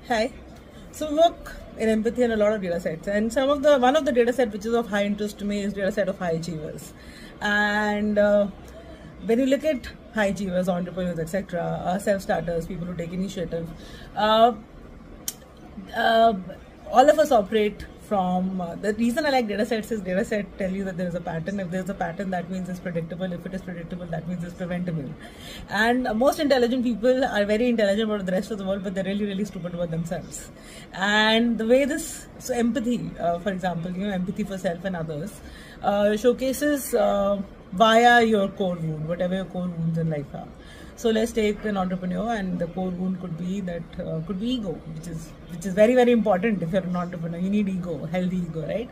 Hi. So we work in empathy on a lot of data sets, and one of the data set which is of high interest to me is data set of high achievers. And when you look at high achievers, entrepreneurs, etc., self-starters, people who take initiative, uh, all of us operate from the reason I like data sets is data set tell you that there is a pattern. If there's a pattern, that means it's predictable. If it is predictable, that means it's preventable. And most intelligent people are very intelligent about the rest of the world, but they're really, really stupid about themselves. And the way so empathy, for example, empathy for self and others, showcases via your core wound, whatever your core wounds in life are. So let's take an entrepreneur, and the core wound could be ego, which is very, very important. If you're an entrepreneur, you need ego, healthy ego, right?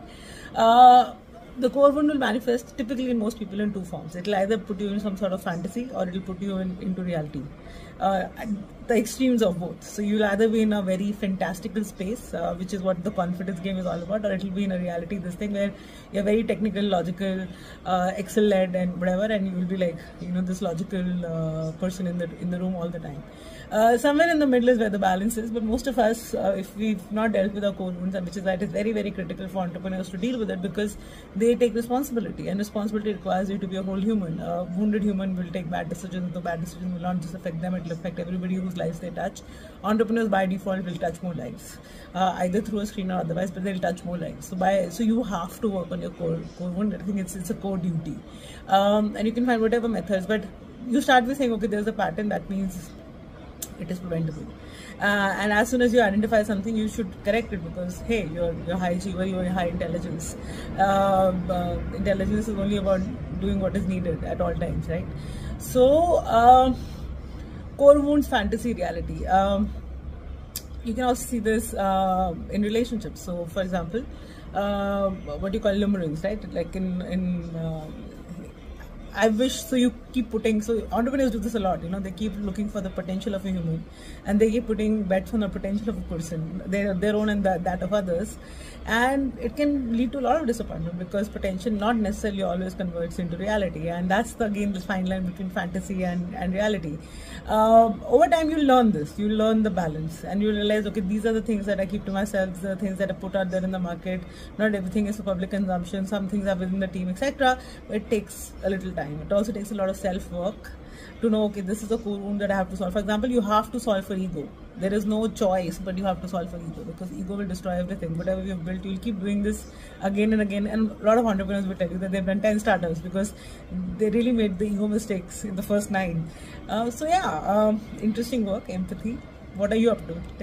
The core wound will manifest typically in most people in two forms. It will either put you in some sort of fantasy, or it will put you into reality. The extremes of both. So you'll either be in a very fantastical space, which is what the confidence game is all about, or it will be in a reality, this thing where you're very technical, logical, Excel-led and whatever, and you will be like, this logical person in the room all the time. Somewhere in the middle is where the balance is, but most of us, if we've not dealt with our core wounds, and which is that it's very, very critical for entrepreneurs to deal with it, because they take responsibility, and responsibility requires you to be a whole human. A wounded human will take bad decisions. The bad decisions will not just affect them, it will affect everybody whose lives they touch. Entrepreneurs by default will touch more lives, either through a screen or otherwise, but they'll touch more lives. So you have to work on your core wound. I think it's a core duty, and you can find whatever methods, but you start with saying, okay, there's a pattern, that means it is preventable. And as soon as you identify something, you should correct it, because hey, you're high achiever, you're high intelligence. Intelligence is only about doing what is needed at all times, right? So core wounds, fantasy, reality. You can also see this in relationships. So for example, what you call limerence, right? Like I wish, so you keep putting, so entrepreneurs do this a lot, they keep looking for the potential of a human, and they keep putting bets on the potential of a person, their own and that of others, and it can lead to a lot of disappointment, because potential not necessarily always converts into reality, and that's again the fine line between fantasy and reality. Over time you'll learn this, you'll learn the balance, and you'll realize, okay, these are the things that I keep to myself, these are the things that I put out there in the market, not everything is for public consumption, some things are within the team, etc. It takes a little time. It also takes a lot of self-work to know, okay, this is a core wound that I have to solve. For example, you have to solve for ego. There is no choice, but you have to solve for ego, because ego will destroy everything. Whatever you've built, you'll keep doing this again and again. And a lot of entrepreneurs will tell you that they've done 10 startups because they really made the ego mistakes in the first 9. So yeah, interesting work, empathy. What are you up to?